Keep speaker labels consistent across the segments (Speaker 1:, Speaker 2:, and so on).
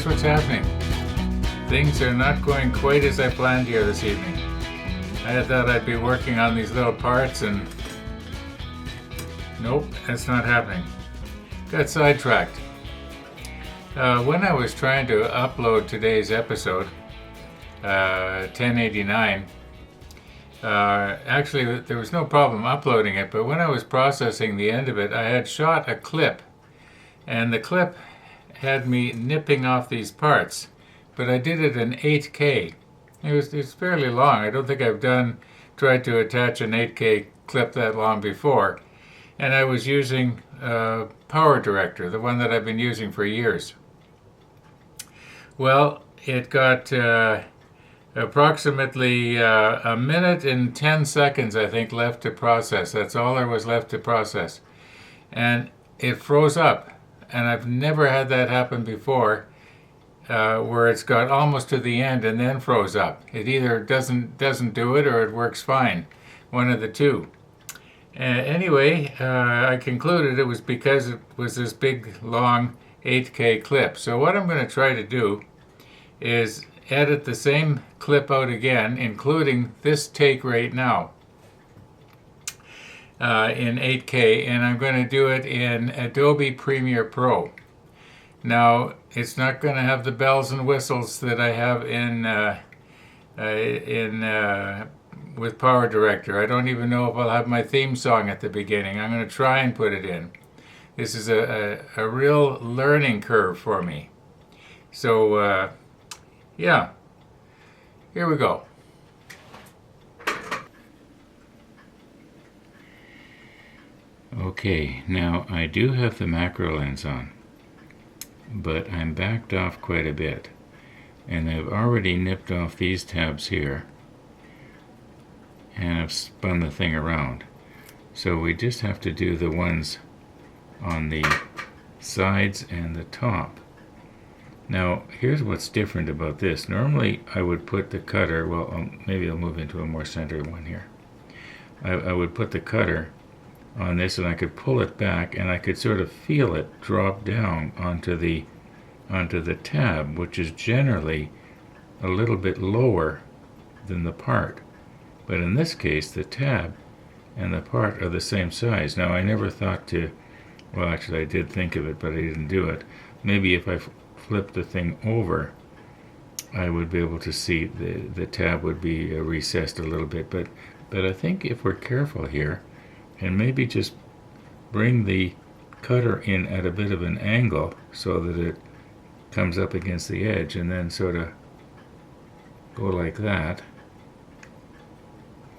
Speaker 1: here's what's happening. Things are not going quite as I planned here this evening. I thought I'd be working on these little parts and nope, that's not happening. Got sidetracked. When I was trying to upload today's episode, 1089, actually there was no problem uploading it, but when I was processing the end of it, I had shot a clip, and the clip had me nipping off these parts, but I did it in 8K. It's fairly long. I don't think I've tried to attach an 8K clip that long before, and I was using Power Director, the one that I've been using for years. Well, it got approximately a minute and 10 seconds, I think, left to process. That's all there was left to process. And it froze up. And I've never had that happen before, where it's got almost to the end and then froze up. It either doesn't do it or it works fine. One of the two. Anyway, I concluded it was because it was this big, long 8K clip. So what I'm going to try to do is edit the same clip out again, including this take right now in 8K, and I'm going to do it in Adobe Premiere Pro. Now, it's not going to have the bells and whistles that I have with Power Director. I don't even know if I'll have my theme song at the beginning. I'm going to try and put it in. This is a real learning curve for me. So, yeah, here we go. Okay, now I do have the macro lens on, but I'm backed off quite a bit, and I've already nipped off these tabs here, and I've spun the thing around. So we just have to do the ones on the sides and the top. Now, here's what's different about this. Normally, I would put the cutter, well, maybe I'll move into a more centered one here. I would put the cutter on this, and I could pull it back, and I could sort of feel it drop down onto the tab, which is generally a little bit lower than the part. But in this case, the tab and the part are the same size. Now, I never thought to, well, actually, I did think of it, but I didn't do it. Maybe if I flip the thing over, I would be able to see the tab would be recessed a little bit. But I think if we're careful here, and maybe just bring the cutter in at a bit of an angle so that it comes up against the edge, and then sort of go like that.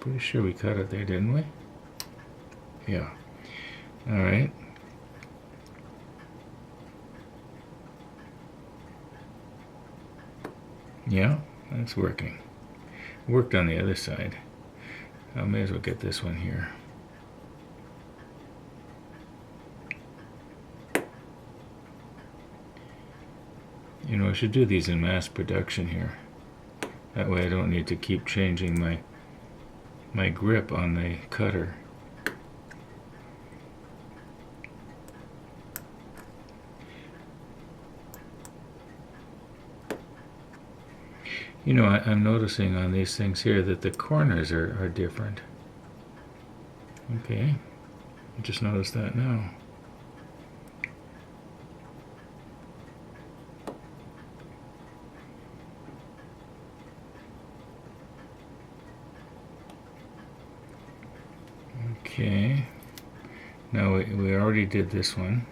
Speaker 1: Pretty sure we cut it there, didn't we? Yeah. All right. Yeah, that's working. Worked on the other side. I may as well get this one here. You know, I should do these in mass production here. That way I don't need to keep changing my grip on the cutter. You know, I'm noticing on these things here that the corners are different. Okay, I just noticed that now. Okay, now we already did this one.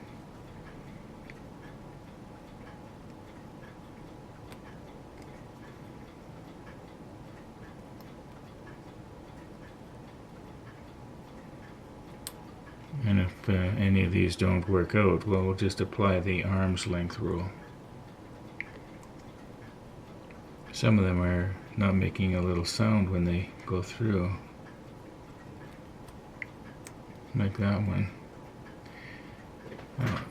Speaker 1: And if any of these don't work out, well, we'll just apply the arm's length rule. Some of them are not making a little sound when they go through. Like that one.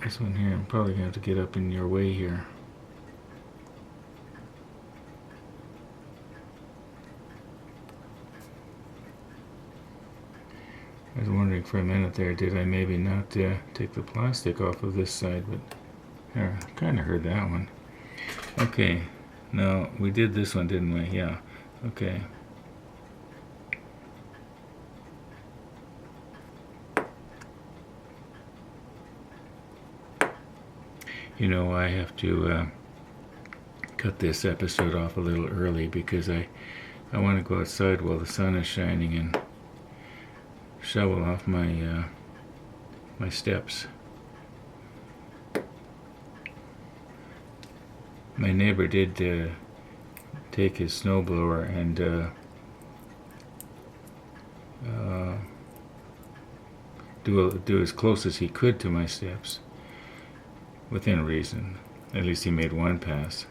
Speaker 1: This one here, I'm probably going to have to get up in your way here. I was wondering for a minute there, did I maybe not take the plastic off of this side, but I kind of heard that one. Okay, now we did this one, didn't we? Yeah, okay. You know, I have to cut this episode off a little early because I want to go outside while the sun is shining and shovel off my my steps. My neighbor did take his snowblower and do as close as he could to my steps, within reason. At least he made one pass.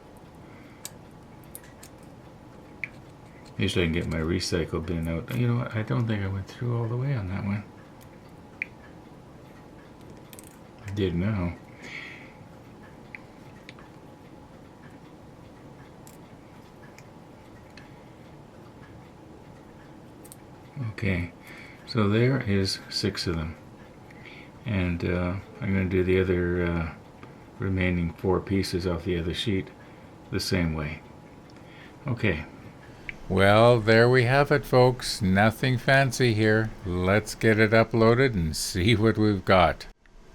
Speaker 1: Usually I can get my recycle bin out. You know what? I don't think I went through all the way on that one. I did now. Okay, so there is 6 of them. And I'm going to do the other remaining 4 pieces off the other sheet the same way. Okay.
Speaker 2: Well, there we have it, folks. Nothing fancy here. Let's get it uploaded and see what we've got.